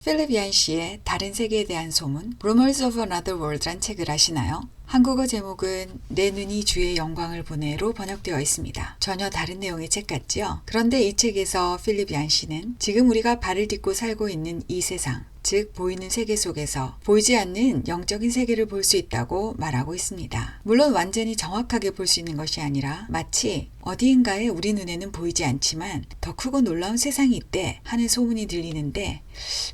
필립 얀시의 다른 세계에 대한 소문, Rumors of Another World란 책을 아시나요? 한국어 제목은 내 눈이 주의 영광을 보네로 번역되어 있습니다. 전혀 다른 내용의 책 같지요? 그런데 이 책에서 필립 얀시는 지금 우리가 발을 딛고 살고 있는 이 세상, 즉 보이는 세계 속에서 보이지 않는 영적인 세계를 볼 수 있다고 말하고 있습니다. 물론 완전히 정확하게 볼 수 있는 것이 아니라 마치 어디인가에 우리 눈에는 보이지 않지만 더 크고 놀라운 세상이 있대 하는 소문이 들리는데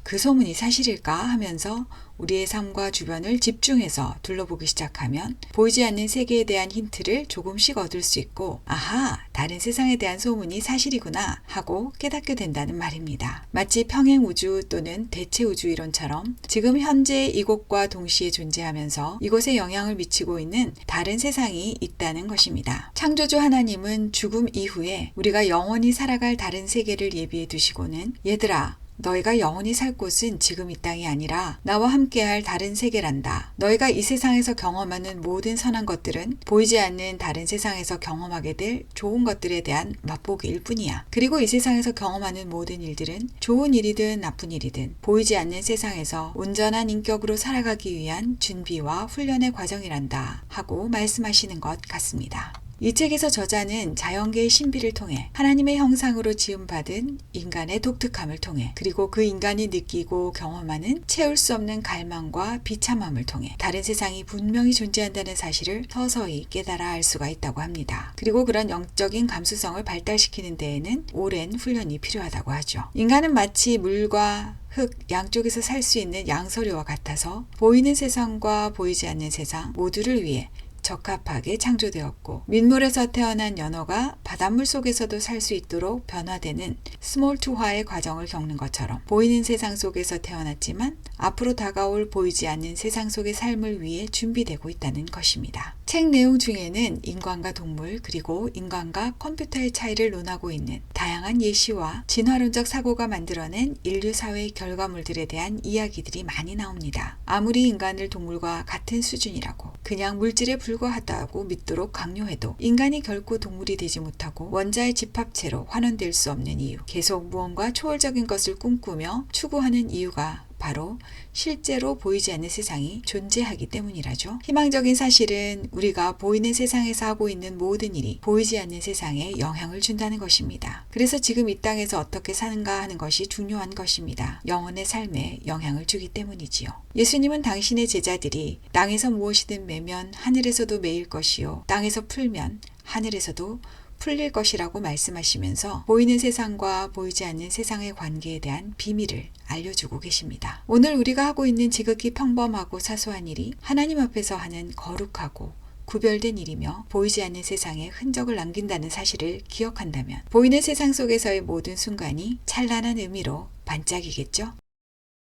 그 소문이 사실일까 하면서 우리의 삶과 주변을 집중해서 둘러보기 시작하면 보이지 않는 세계에 대한 힌트를 조금씩 얻을 수 있고 아하, 다른 세상에 대한 소문이 사실이구나 하고 깨닫게 된다는 말입니다. 마치 평행우주 또는 대체우주 이론처럼 지금 현재 이곳과 동시에 존재하면서 이곳에 영향을 미치고 있는 다른 세상이 있다는 것입니다. 창조주 하나님은 죽음 이후에 우리가 영원히 살아갈 다른 세계를 예비해 두시고는 얘들아, 너희가 영원히 살 곳은 지금 이 땅이 아니라 나와 함께할 다른 세계란다. 너희가 이 세상에서 경험하는 모든 선한 것들은 보이지 않는 다른 세상에서 경험하게 될 좋은 것들에 대한 맛보기일 뿐이야. 그리고 이 세상에서 경험하는 모든 일들은 좋은 일이든 나쁜 일이든 보이지 않는 세상에서 온전한 인격으로 살아가기 위한 준비와 훈련의 과정이란다 하고 말씀하시는 것 같습니다. 이 책에서 저자는 자연계의 신비를 통해 하나님의 형상으로 지음받은 인간의 독특함을 통해 그리고 그 인간이 느끼고 경험하는 채울 수 없는 갈망과 비참함을 통해 다른 세상이 분명히 존재한다는 사실을 서서히 깨달아 알 수가 있다고 합니다. 그리고 그런 영적인 감수성을 발달시키는 데에는 오랜 훈련이 필요하다고 하죠. 인간은 마치 물과 흙 양쪽에서 살 수 있는 양서류와 같아서 보이는 세상과 보이지 않는 세상 모두를 위해 적합하게 창조되었고 민물에서 태어난 연어가 바닷물 속에서도 살 수 있도록 변화되는 스몰투화의 과정을 겪는 것처럼 보이는 세상 속에서 태어났지만 앞으로 다가올 보이지 않는 세상 속의 삶을 위해 준비되고 있다는 것입니다. 책 내용 중에는 인간과 동물 그리고 인간과 컴퓨터의 차이를 논하고 있는 다양한 예시와 진화론적 사고가 만들어낸 인류 사회의 결과물들에 대한 이야기들이 많이 나옵니다. 아무리 인간을 동물과 같은 수준이라고 그냥 물질에 불과하다고 믿도록 강요해도 인간이 결코 동물이 되지 못하고 원자의 집합체로 환원될 수 없는 이유, 계속 무언가 초월적인 것을 꿈꾸며 추구하는 이유가 바로 실제로 보이지 않는 세상이 존재하기 때문이라죠. 희망적인 사실은 우리가 보이는 세상에서 하고 있는 모든 일이 보이지 않는 세상에 영향을 준다는 것입니다. 그래서 지금 이 땅에서 어떻게 사는가 하는 것이 중요한 것입니다. 영혼의 삶에 영향을 주기 때문이지요. 예수님은 당신의 제자들이 땅에서 무엇이든 매면 하늘에서도 매일 것이요 땅에서 풀면 하늘에서도 풀릴 것이라고 말씀하시면서 보이는 세상과 보이지 않는 세상의 관계에 대한 비밀을 알려주고 계십니다. 오늘 우리가 하고 있는 지극히 평범하고 사소한 일이 하나님 앞에서 하는 거룩하고 구별된 일이며 보이지 않는 세상에 흔적을 남긴다는 사실을 기억한다면 보이는 세상 속에서의 모든 순간이 찬란한 의미로 반짝이겠죠?